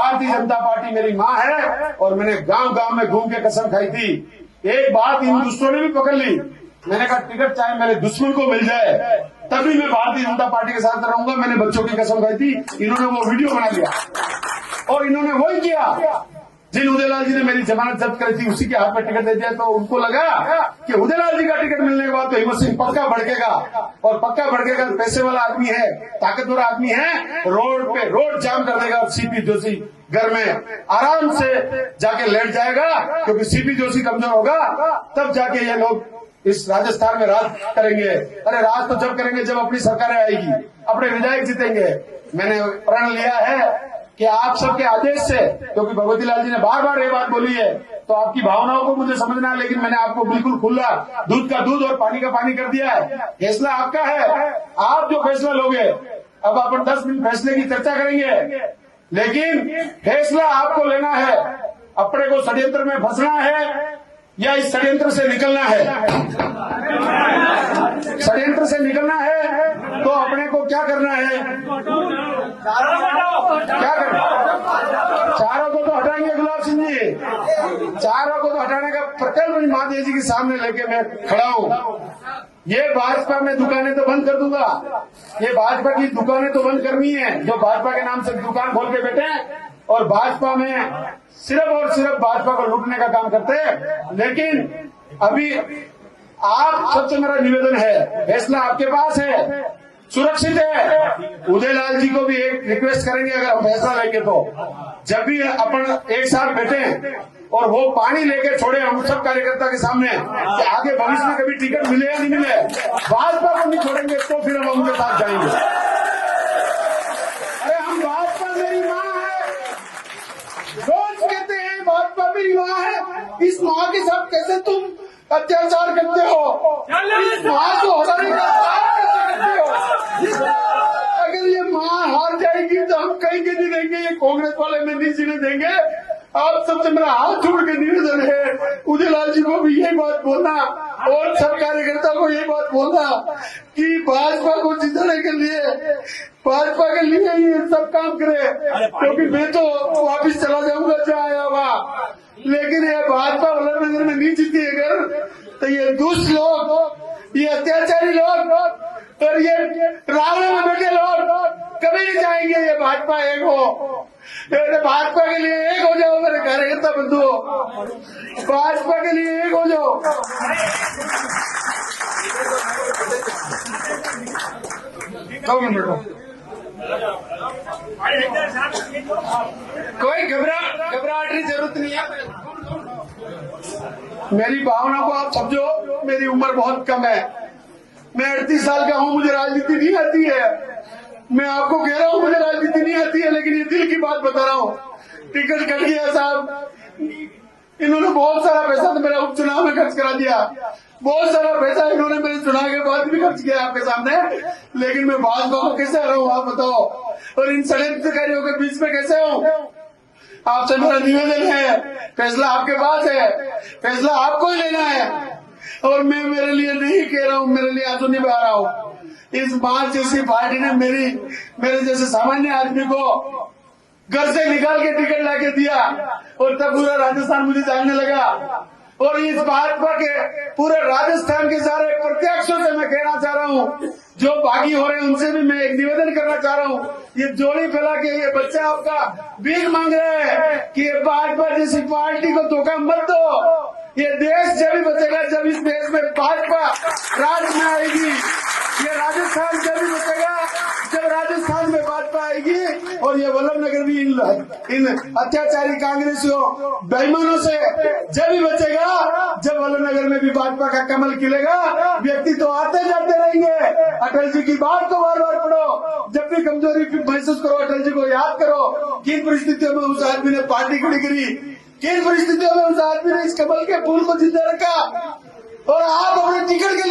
Bharatiya Janata party मेरी माँ है और मैंने गांव गांव में घूम के कसम खाई थी। एक बात इन दुश्मनों ने भी पकड़ ली, मैंने कहा टिकट चाहे मेरे दुश्मन को मिल जाए तभी मैं भारतीय जनता पार्टी के साथ रहूंगा। मैंने बच्चों की कसम खाई थी, इन्होंने वो वीडियो बना लिया और इन्होंने वही किया। जिन उदयलाल जी ने मेरी जमानत जब्त करी थी उसी के हाथ में टिकट दे दिया, तो उनको लगा कि उदयलाल जी का टिकट मिलने के बाद तो हिम्मत सिंह पक्का भड़केगा और पक्का भड़केगा। पैसे वाला आदमी है, ताकतवर आदमी है, रोड पे रोड जाम कर देगा और सीपी जोशी घर में आराम से जाके लेट जाएगा, क्योंकि सीपी जोशी कमजोर होगा तब जाके ये लोग इस राजस्थान में राज करेंगे। अरे राज तो जब करेंगे जब अपनी सरकारें आएगी, अपने विधायक जीतेंगे। मैंने प्रण लिया है कि आप सबके आदेश से, क्योंकि भगवती लाल जी ने बार बार ये बात बोली है तो आपकी भावनाओं को मुझे समझना है, लेकिन मैंने आपको बिल्कुल खुला दूध का दूध और पानी का पानी कर दिया है। फैसला आपका है, आप जो फैसला लोगे। अब अपन 10 मिनट फैसले की चर्चा करेंगे, लेकिन फैसला आपको लेना है। अपने को षड्यंत्र में फंसना है या इस षड्यंत्र से निकलना है। षड्यंत्र से निकलना है तो अपने को क्या करना है, क्या करना, चारों को तो हटाएंगे गुलाब सिंह जी, चारों को तो हटाने का प्रकल्प महादेव जी के सामने लेके मैं खड़ा हूँ। ये भाजपा में दुकानें तो बंद कर दूंगा, ये भाजपा की दुकानें तो बंद करनी है जो भाजपा के नाम से दुकान खोल के बैठे हैं और भाजपा में सिर्फ और सिर्फ भाजपा को लूटने का काम करते हैं। लेकिन अभी आप सबसे मेरा निवेदन है, फैसला आपके पास है, सुरक्षित है। उदयलाल जी को भी एक रिक्वेस्ट करेंगे, अगर हम फैसला लेंगे तो जब भी अपन एक साथ बैठे और वो पानी लेके छोड़े हम सब कार्यकर्ता के सामने कि आगे भविष्य में कभी टिकट मिले या नहीं मिले, भाजपा को नहीं छोड़ेंगे तो फिर हम उनके साथ जाएंगे। अरे हम भाजपा मेरी माँ है, रोज कहते हैं भाजपा मेरी माँ है। इस माँ के साथ कैसे तुम अत्याचार करते हो, इस माँ को हटाने का काम कैसे करते हो। अगर ये माँ हार जाएगी तो हम कहीं के नहीं देंगे, ये कांग्रेस वाले में नहीं जीने देंगे। आप सबसे मेरा हाथ जोड़ के निवेदन है, उदयलाल जी को भी ये बात बोलना और सब कार्यकर्ता को ये बात बोलना कि भाजपा को जीतने के लिए, भाजपा के लिए ये सब काम करे। क्योंकि मैं तो वापिस चला जाऊंगा जहाँ आया हुआ, लेकिन ये भाजपा वल्लभनगर में नहीं जीती अगर तो ये दुष्ट लोग, ये अत्याचारी लोग और ये रावण में बैठे लोग कभी नहीं चाहेंगे ये भाजपा एक हो। भाजपा के लिए एक हो जाओ मेरे कार्यकर्ता बंधु, भाजपा के लिए एक हो जाओ। कोई घबराहट की जरूरत नहीं है। मेरी भावना को आप समझो, मेरी उम्र बहुत कम है, मैं 38 साल का हूँ, मुझे राजनीति नहीं आती है। मैं आपको कह रहा हूँ मुझे राजनीति नहीं आती है, लेकिन ये दिल की बात बता रहा हूँ। टिकट कट गया साहब, इन्होंने बहुत सारा पैसा तो मेरा उपचुनाव में खर्च करा दिया, बहुत सारा पैसा इन्होंने मेरे चुनाव के बाद भी खर्च किया आपके सामने, लेकिन मैं भाजपा को कैसे हरा हूँ आप बताओ, और इन षड्यंत्रकारियों के बीच में कैसे हूँ। आपसे मेरा निवेदन है, फैसला आपके पास है, फैसला आपको ही लेना है। और मैं मेरे लिए नहीं कह रहा हूँ, मेरे लिए आंसू नहीं बहा रहा हूँ। इस बार जैसी पार्टी ने मेरे जैसे सामान्य आदमी को घर से निकाल के टिकट लाके दिया और तब पूरा राजस्थान मुझे जानने लगा। और इस भाजपा के पूरे राजस्थान के सारे प्रत्याशियों से मैं कहना चाह रहा हूँ, जो बागी हो रहे हैं उनसे भी मैं एक निवेदन करना चाह रहा हूँ। ये जोड़ी फैला के ये बच्चे आपका भीख मांग रहे हैं कि ये भाजपा जैसी पार्टी को धोखा मत दो। ये देश जब भी बचेगा जब इस देश में भाजपा राज में आएगी, ये राजस्थान जब भी बचेगा जब राजस्थान में भाजपा आएगी, और ये वल्लभनगर भी इन अत्याचारी कांग्रेसियों बेईमानों से जब भी बचेगा जब वल्लभनगर में भी भाजपा का कमल खिलेगा। व्यक्ति तो आते जाते रहेंगे, अटल जी की बात को बार बार पढ़ो, जब भी कमजोरी महसूस करो अटल जी को याद करो। किन परिस्थितियों में उस आदमी ने पार्टी खड़ी करी, किन परिस्थितियों में उस आदमी ने इस कमल के फूल को जिंदा रखा, और आप अपने टिकट के